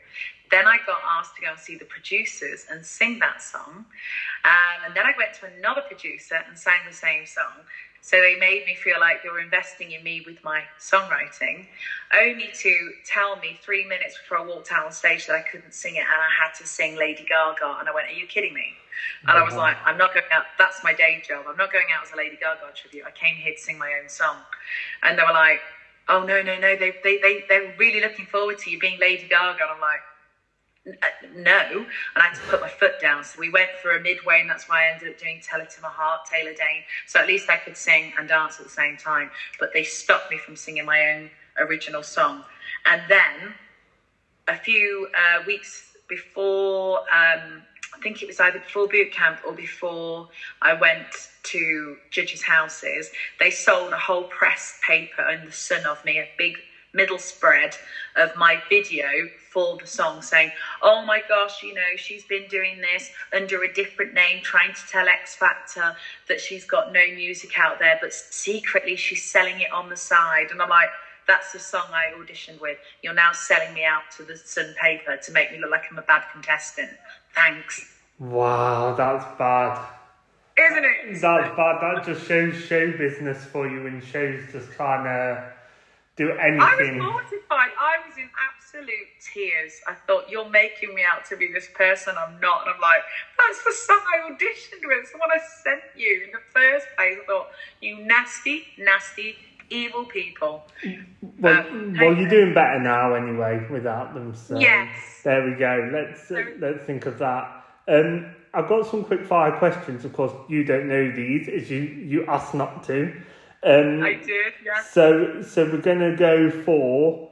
Then I got asked to go and see the producers and sing that song. And then I went to another producer and sang the same song. So they made me feel like they were investing in me with my songwriting, only to tell me 3 minutes before I walked out on stage that I couldn't sing it, and I had to sing Lady Gaga. And I went, are you kidding me? And I was like, I'm not going out. That's my day job. I'm not going out as a Lady Gaga tribute. I came here to sing my own song. And they were like, oh, no. They're really looking forward to you being Lady Gaga. And I'm like, no. And I had to put my foot down. So we went for a midway, and that's why I ended up doing Tell It to My Heart, Taylor Dane. So at least I could sing and dance at the same time. But they stopped me from singing my own original song. And then a few weeks before, I think it was either before boot camp or before I went to judges' houses, they sold a whole press paper in the Sun of me, a big middle spread of my video for the song, saying, oh my gosh, she's been doing this under a different name, trying to tell X Factor that she's got no music out there, but secretly she's selling it on the side. And I'm like, that's the song I auditioned with. You're now selling me out to the Sun paper to make me look like I'm a bad contestant. Thanks. Wow, that's bad. Isn't it? That's bad. That just shows show business for you, and shows just trying to do anything. I was mortified. I was in absolute tears. I thought, you're making me out to be this person I'm not. And I'm like, that's the song I auditioned with. It's the one I sent you in the first place. I thought, you nasty, evil people. Well, you're doing better now anyway without them. So yes. There we go. Let's think of that. I've got some quick fire questions. Of course, you don't know these, as you asked not to. I did, yeah. So we're gonna go for,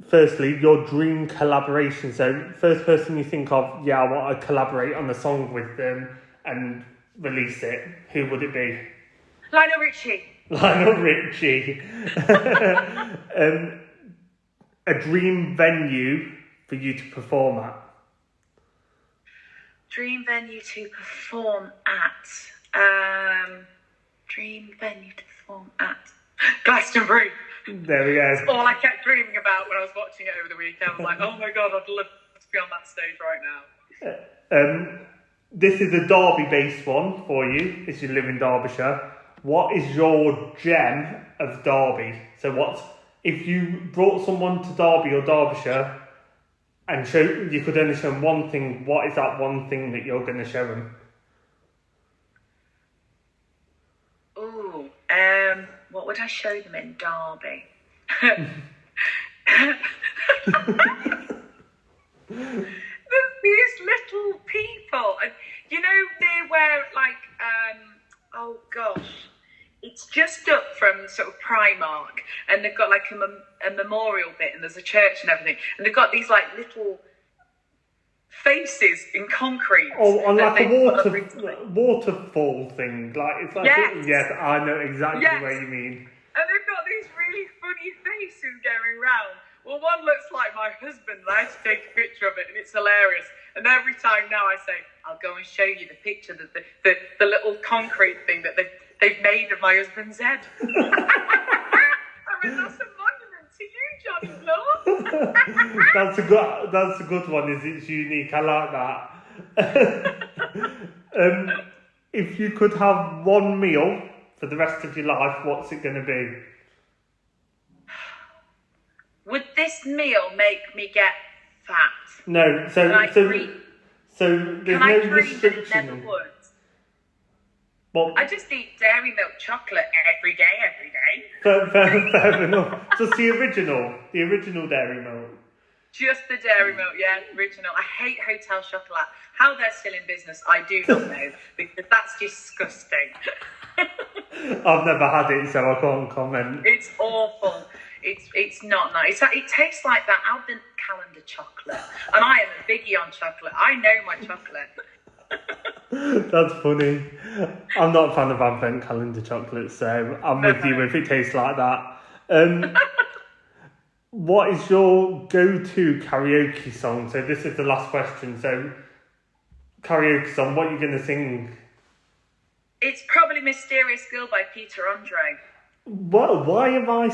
firstly, your dream collaboration. So first person you think of, I want to collaborate on a song with them and release it. Who would it be? Lionel Richie. Lionel Richie. A dream venue for you to perform at. Dream venue to perform at. Dream venue to perform at. Glastonbury. There we go. That's all I kept dreaming about when I was watching it over the weekend. I was like, oh my God, I'd love to be on that stage right now. This is a Derby-based one for you, if you live in Derbyshire. What is your gem of Derby? So if you brought someone to Derby or Derbyshire and you could only show them one thing, what is that one thing that you're going to show them? Ooh, what would I show them in Derby? These little people, you know, they wear like, oh gosh, it's just up from sort of Primark, and they've got like a memorial bit, and there's a church and everything, and they've got these like little faces in concrete. Oh, on like a waterfall thing, like it's like yes, I know exactly what you mean. And they've got these really funny faces going round. Well, one looks like my husband, and I had to take a picture of it, and it's hilarious. And every time now I say, I'll go and show you the picture, the little concrete thing that they've made of my husband's head. I mean, that's a monument to you, Johnny Law. That's a good one. It's unique. I like that. If you could have one meal for the rest of your life, what's it going to be? Would this meal make me get fat? No, so there's no restriction. Never would. Well, I just eat dairy milk chocolate every day. Fair enough. Just the original dairy milk. Just the dairy milk, yeah, original. I hate hotel chocolate. How they're still in business, I do not know, because that's disgusting. I've never had it, so I can't comment. It's awful. It's not nice. It tastes like that Advent calendar chocolate, and I am a biggie on chocolate. I know my chocolate. That's funny. I'm not a fan of Advent calendar chocolate, so I'm with you if it tastes like that. What is your go-to karaoke song? So this is the last question. So karaoke song, what are you going to sing? It's probably Mysterious Girl by Peter Andre. Well, why have I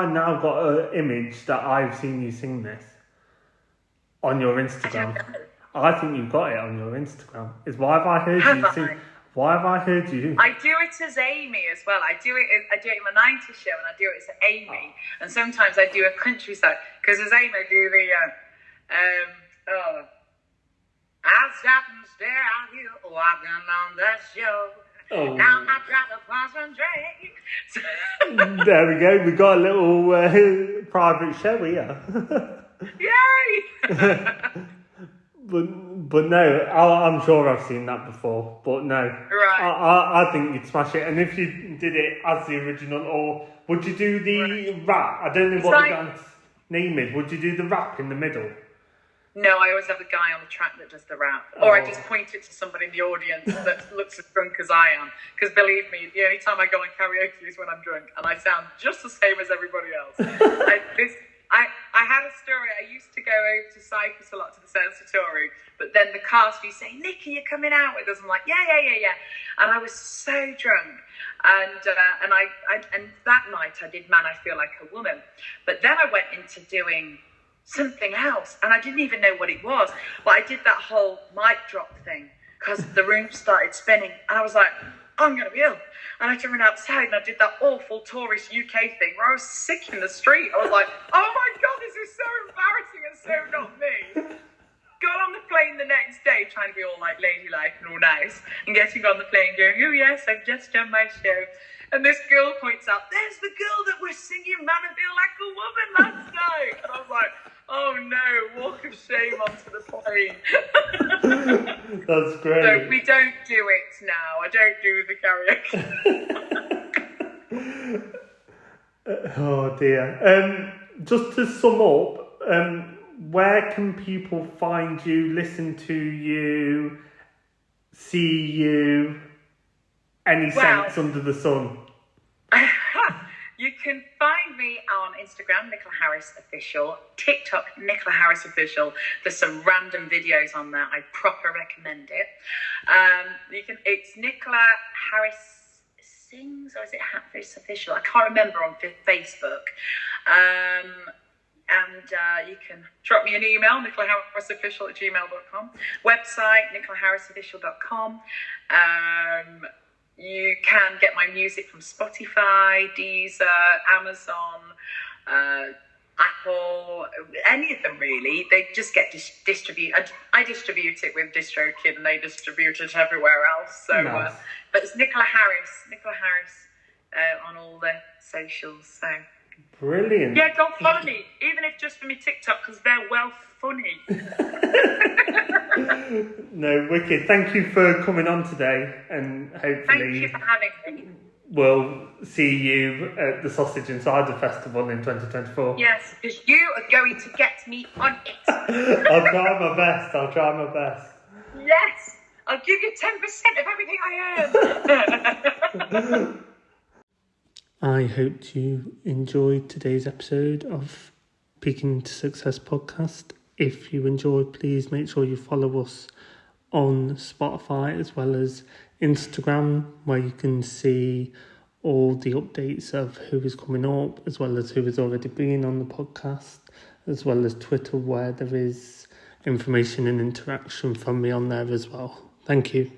now got an image that I've seen you sing this on your Instagram? I think you've got it on your Instagram. Why have I heard you sing? Why have I heard you? I do it as Amy as well. I do it in my 90s show, and I do it as Amy. And sometimes I do a countryside, because as Amy I do the I'll stop and stare at you walking on that show. Oh. Now I try to concentrate. There we go. We got a little private show here. Yay! But no, I'm sure I've seen that before. But no, right. I think you'd smash it. And if you did it as the original, or would you do the rap? I don't know what the guy's name is. Would you do the rap in the middle? No, I always have a guy on the track that does the rap. Or I just point it to somebody in the audience that looks as drunk as I am. Because believe me, the only time I go on karaoke is when I'm drunk, and I sound just the same as everybody else. I had a story. I used to go over to Cyprus a lot, to the Sensitori, but then the cast used to say, Nick, are you coming out with us? I'm like, yeah. And I was so drunk. And that night I did Man, I Feel Like a Woman. But then I went into doing something else, and I didn't even know what it was. But I did that whole mic drop thing, because the room started spinning, and I was like, I'm going to be ill. And I ran outside, and I did that awful tourist UK thing where I was sick in the street. I was like, oh my God, this is so embarrassing and so not me. Got on the plane the next day, trying to be all like ladylike and all nice, and getting on the plane going, oh yes, I've just done my show. And this girl points out, there's the girl that was singing Man, I Feel Like a Woman last night. And I was like, oh no, walk of shame onto the plane. That's great. So we don't do it now. I don't do the karaoke. Oh dear. Just to sum up, where can people find you, listen to you, see you? Any sense under the sun? You can find me on Instagram, Nicola Harris Official, TikTok, Nicola Harris Official. There's some random videos on there. I proper recommend it. It's Nicola Harris Sings, or is it Harris Official? I can't remember, on Facebook. You can drop me an email, nicolaharrisofficial@gmail.com. Website, nicolaharrisofficial.com. You can get my music from Spotify, Deezer, Amazon, Apple, any of them really. They just get distributed. I distribute it with DistroKid, and they distribute it everywhere else. So, nice. But it's Nicola Harris on all the socials. So brilliant. Yeah, go follow me, even if just for me TikTok, because they're well funny. No, wicked. Thank you for coming on today, and hopefully thank you for having me. We'll see you at the Sausage and Cider Festival in 2024. Yes, because you are going to get me on it. I'll try my best. Yes, I'll give you 10% of everything I earn. I hope you enjoyed today's episode of Peaking into Success podcast. If you enjoyed, please make sure you follow us on Spotify as well as Instagram, where you can see all the updates of who is coming up, as well as who has already been on the podcast, as well as Twitter, where there is information and interaction from me on there as well. Thank you.